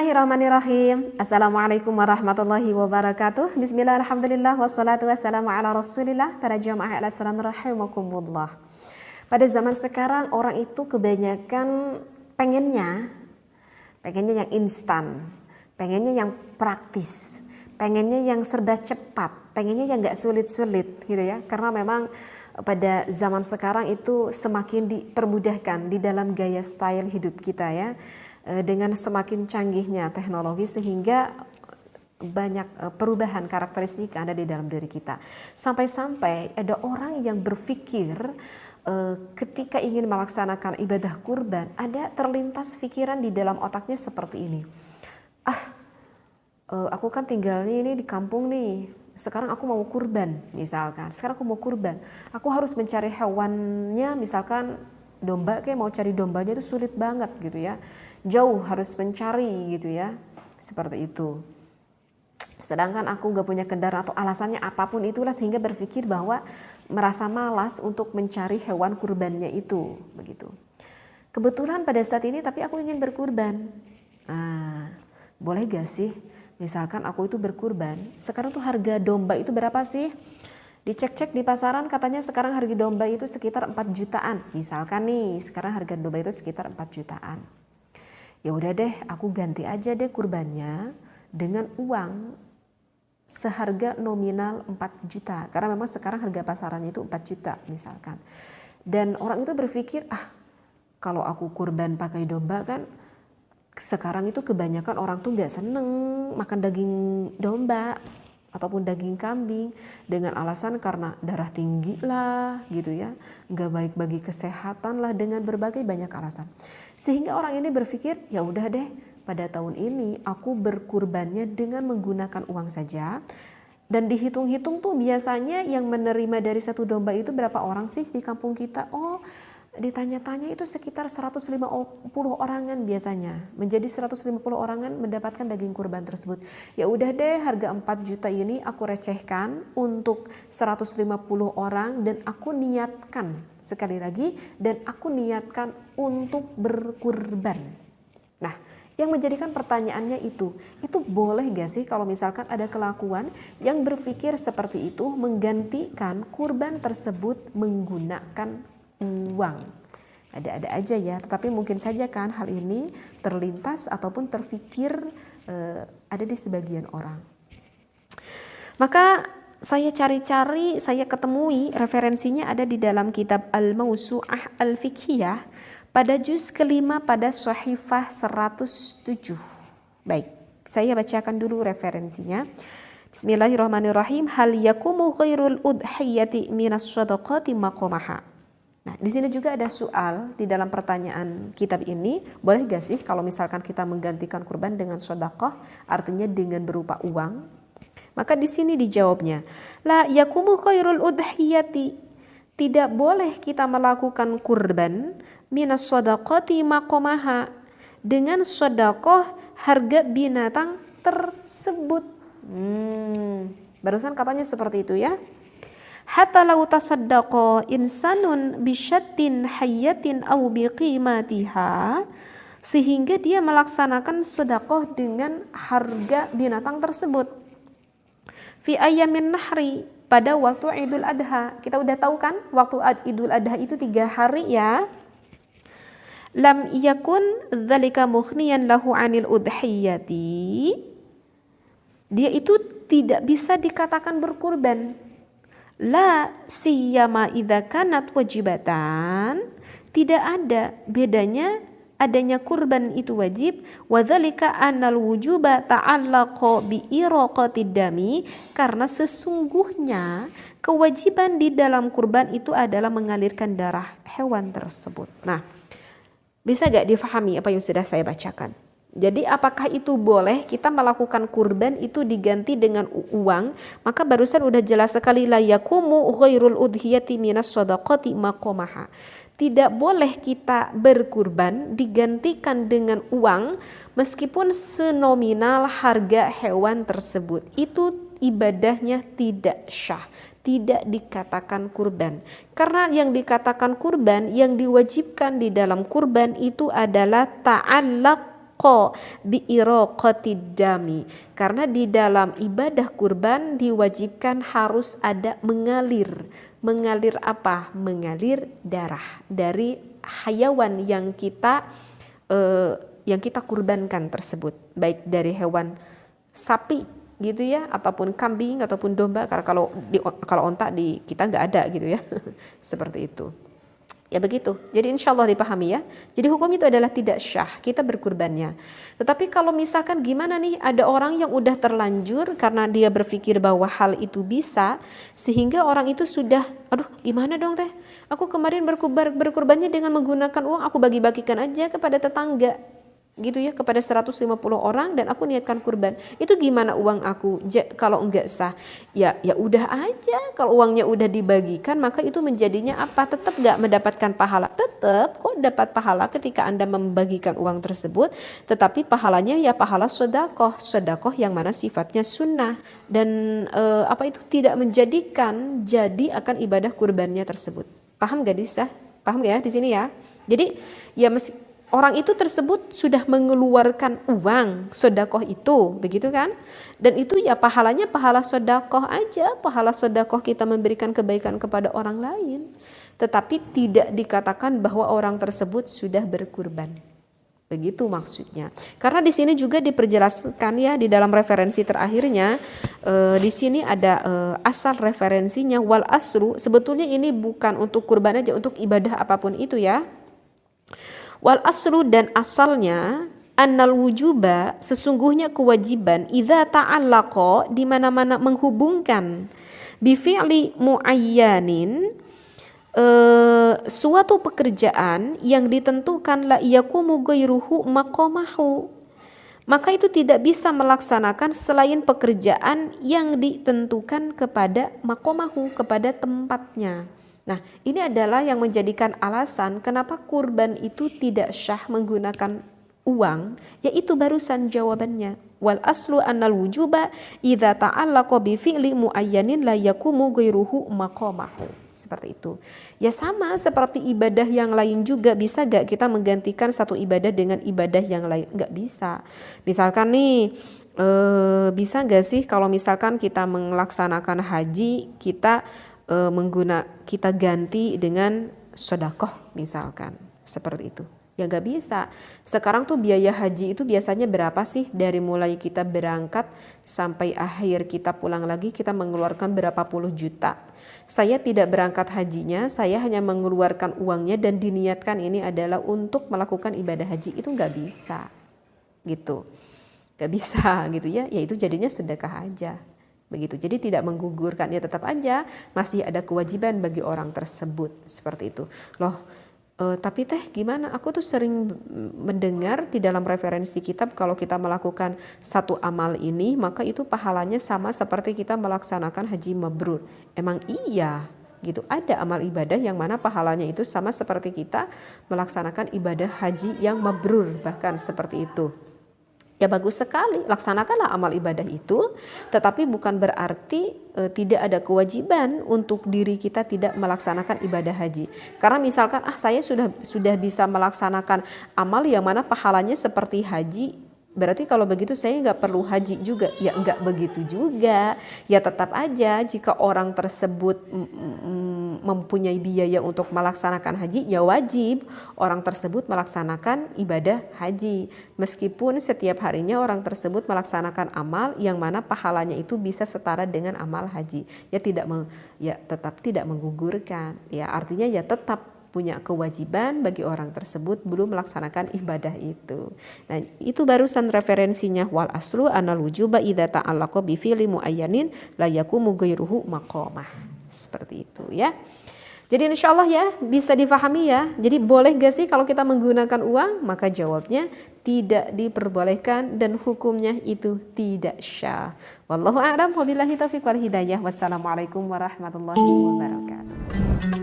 Bismillahirrahmanirrahim. Assalamualaikum warahmatullahi wabarakatuh. Bismillah, alhamdulillah, wassalatu wassalamu ala rasulillah. Para jamaah al-asran rahimakumullah. Pada zaman sekarang orang itu kebanyakan pengennya yang instan, pengennya yang praktis, pengennya yang serba cepat, pengennya yang gak sulit-sulit gitu ya. Karena memang pada zaman sekarang itu semakin dipermudahkan di dalam gaya style hidup kita ya. Dengan semakin canggihnya teknologi sehingga banyak perubahan karakteristik yang ada di dalam diri kita. Sampai-sampai ada orang yang berpikir ketika ingin melaksanakan ibadah kurban, ada terlintas pikiran di dalam otaknya seperti ini. Aku kan tinggalnya ini di kampung nih, sekarang aku mau kurban misalkan, aku harus mencari hewannya misalkan domba, kayak mau cari dombanya itu sulit banget gitu ya, jauh harus mencari gitu ya, seperti itu. Sedangkan aku gak punya kendaraan atau alasannya apapun itulah sehingga berpikir bahwa merasa malas untuk mencari hewan kurbannya itu begitu. Kebetulan pada saat ini tapi aku ingin berkurban. Boleh gak sih misalkan aku itu berkurban, sekarang tuh harga domba itu berapa sih? Dicek-cek di pasaran katanya sekarang harga domba itu sekitar 4 jutaan. Misalkan nih, sekarang harga domba itu sekitar 4 jutaan. Ya udah deh, aku ganti aja deh kurbannya dengan uang seharga nominal 4 juta. Karena memang sekarang harga pasarannya itu 4 juta misalkan. Dan orang itu berpikir, kalau aku kurban pakai domba kan sekarang itu kebanyakan orang tuh gak seneng makan daging domba ataupun daging kambing dengan alasan karena darah tinggi lah gitu ya, nggak baik bagi kesehatan lah, dengan berbagai banyak alasan. Sehingga orang ini berpikir ya udah deh, pada tahun ini aku berkurbannya dengan menggunakan uang saja. Dan dihitung-hitung tuh biasanya yang menerima dari satu domba itu berapa orang sih di kampung kita? Ditanya-tanya itu sekitar 150 orangan biasanya. Menjadi 150 orangan mendapatkan daging kurban tersebut. Ya udah deh, harga 4 juta ini aku recehkan untuk 150 orang dan aku niatkan sekali lagi, dan aku niatkan untuk berkurban. Nah, yang menjadikan pertanyaannya itu boleh gak sih kalau misalkan ada kelakuan yang berpikir seperti itu, menggantikan kurban tersebut menggunakan uang? Ada-ada aja ya, tetapi mungkin saja kan hal ini terlintas ataupun terfikir ada di sebagian orang. Maka saya cari-cari, saya ketemui referensinya ada di dalam kitab Al-Mawsu'ah Al-Fiqhiyah pada juz kelima pada Shahifah 107. Baik, saya bacakan dulu referensinya. Bismillahirrahmanirrahim. Hal yakumu ghairul udhiyati minas shadaqati maqamaha. Nah, di sini juga ada soal di dalam pertanyaan kitab ini, boleh gak sih kalau misalkan kita menggantikan kurban dengan sedekah, artinya dengan berupa uang? Maka di sini dijawabnya, la yakumu khairul udhiyati, tidak boleh kita melakukan kurban minas sedekati maqamaha, dengan sedekah harga binatang tersebut. Barusan katanya seperti itu ya. Hatta law tasaddaqa insanun bisyattin hayyatin aw biqimatiha, sehingga dia melaksanakan sedekah dengan harga binatang tersebut. Fi ayyamin nahri, pada waktu Idul Adha. Kita udah tahu kan waktu Idul Adha itu 3 hari ya. Lam yakun dzalika mughniyan lahu 'anil udhiyati, dia itu tidak bisa dikatakan berkurban. La siyama idza kanat wajibatan, tidak ada bedanya adanya kurban itu wajib, wa dzalika annal wujuba ta'allaqa bi iraqatid dami, karena sesungguhnya kewajiban di dalam kurban itu adalah mengalirkan darah hewan tersebut. Nah, bisa gak difahami apa yang sudah saya bacakan? Jadi apakah itu boleh kita melakukan kurban itu diganti dengan uang? Maka barusan udah jelas sekali, la yakumu ghairul udhiyati minas shadaqati maqamaha. Tidak boleh kita berkurban digantikan dengan uang meskipun senominal harga hewan tersebut. Itu ibadahnya tidak syah, tidak dikatakan kurban. Karena yang dikatakan kurban, yang diwajibkan di dalam kurban itu adalah ta'allaq istahaqqa bi iraqatid dami. Karena di dalam ibadah kurban diwajibkan harus ada mengalir. Mengalir apa? Mengalir darah dari hayawan yang kita kurbankan tersebut, baik dari hewan sapi gitu ya, ataupun kambing ataupun domba. Karena kalau onta di kita nggak ada gitu ya. Seperti itu. Ya begitu. Jadi insya Allah dipahami ya. Jadi hukum itu adalah tidak syah kita berkurbannya. Tetapi kalau misalkan gimana nih, ada orang yang udah terlanjur karena dia berpikir bahwa hal itu bisa, sehingga orang itu sudah, aduh gimana dong teh? Aku kemarin berkurbannya dengan menggunakan uang, aku bagi-bagikan aja kepada tetangga. Gitu ya, kepada 150 orang dan aku niatkan kurban. Itu gimana uang aku? Kalau enggak sah, ya udah aja. Kalau uangnya udah dibagikan, maka itu menjadinya apa? Tetap enggak mendapatkan pahala. Tetap kok dapat pahala ketika Anda membagikan uang tersebut, tetapi pahalanya ya pahala sedekah. Sedekah yang mana sifatnya sunnah dan itu tidak menjadikan jadi akan ibadah kurbannya tersebut. Paham gak Disa? Paham ya di sini ya? Jadi ya orang itu tersebut sudah mengeluarkan uang sedekah itu, begitu kan? Dan itu ya pahalanya pahala sedekah aja, pahala sedekah kita memberikan kebaikan kepada orang lain. Tetapi tidak dikatakan bahwa orang tersebut sudah berkurban. Begitu maksudnya. Karena di sini juga diperjelaskan ya di dalam referensi terakhirnya, di sini ada asal referensinya wal asru. Sebetulnya ini bukan untuk kurban aja, untuk ibadah apapun itu ya. Wal asru dan asalnya annal wujuba, sesungguhnya kewajiban idza ta'allaqa, di mana-mana menghubungkan bi fi'li muayyanin, suatu pekerjaan yang ditentukan la yakumu ghairuhu maqamahu, maka itu tidak bisa melaksanakan selain pekerjaan yang ditentukan kepada maqamahu, kepada tempatnya. Nah, ini adalah yang menjadikan alasan kenapa kurban itu tidak syah menggunakan uang, yaitu barusan jawabannya. Wal aslu annal wujuba idza ta'allaqa bi fi'li muayyanin la yakumu ghairuhu maqamahu. Seperti itu. Ya sama seperti ibadah yang lain juga, bisa gak kita menggantikan satu ibadah dengan ibadah yang lain? Gak bisa. Misalkan nih, bisa gak sih kalau misalkan kita melaksanakan haji, kita ganti dengan sedekah misalkan, seperti itu. Ya gak bisa. Sekarang tuh biaya haji itu biasanya berapa sih? Dari mulai kita berangkat sampai akhir kita pulang lagi, kita mengeluarkan berapa puluh juta. Saya tidak berangkat hajinya, saya hanya mengeluarkan uangnya dan diniatkan ini adalah untuk melakukan ibadah haji. Itu gak bisa gitu. Gak bisa gitu ya. Ya itu jadinya sedekah aja. Begitu. Jadi tidak menggugurkan, ya tetap aja masih ada kewajiban bagi orang tersebut, seperti itu. Loh, tapi teh gimana? Aku tuh sering mendengar di dalam referensi kitab kalau kita melakukan satu amal ini maka itu pahalanya sama seperti kita melaksanakan haji mabrur. Emang iya? Gitu. Ada amal ibadah yang mana pahalanya itu sama seperti kita melaksanakan ibadah haji yang mabrur, bahkan seperti itu. Ya bagus sekali, laksanakanlah amal ibadah itu, tetapi bukan berarti tidak ada kewajiban untuk diri kita tidak melaksanakan ibadah haji. Karena misalkan saya sudah bisa melaksanakan amal yang mana pahalanya seperti haji, berarti kalau begitu saya nggak perlu haji juga. Ya nggak begitu juga. Ya tetap aja jika orang tersebut mempunyai biaya untuk melaksanakan haji, ya wajib orang tersebut melaksanakan ibadah haji. Meskipun setiap harinya orang tersebut melaksanakan amal yang mana pahalanya itu bisa setara dengan amal haji. Ya tetap tidak menggugurkan. Ya artinya ya tetap punya kewajiban bagi orang tersebut belum melaksanakan ibadah itu. Nah, itu barusan referensinya wal aslu anal wujuba idza ta'allaqa bi fi'li muayyanin la yakumu ghairuhu maqamah. Seperti itu ya. Jadi insya Allah ya bisa difahami ya. Jadi boleh gak sih kalau kita menggunakan uang? Maka jawabnya tidak diperbolehkan dan hukumnya itu tidak syah. Wallahu a'lam wabillahi taufiq wal hidayah. Wassalamualaikum warahmatullahi wabarakatuh.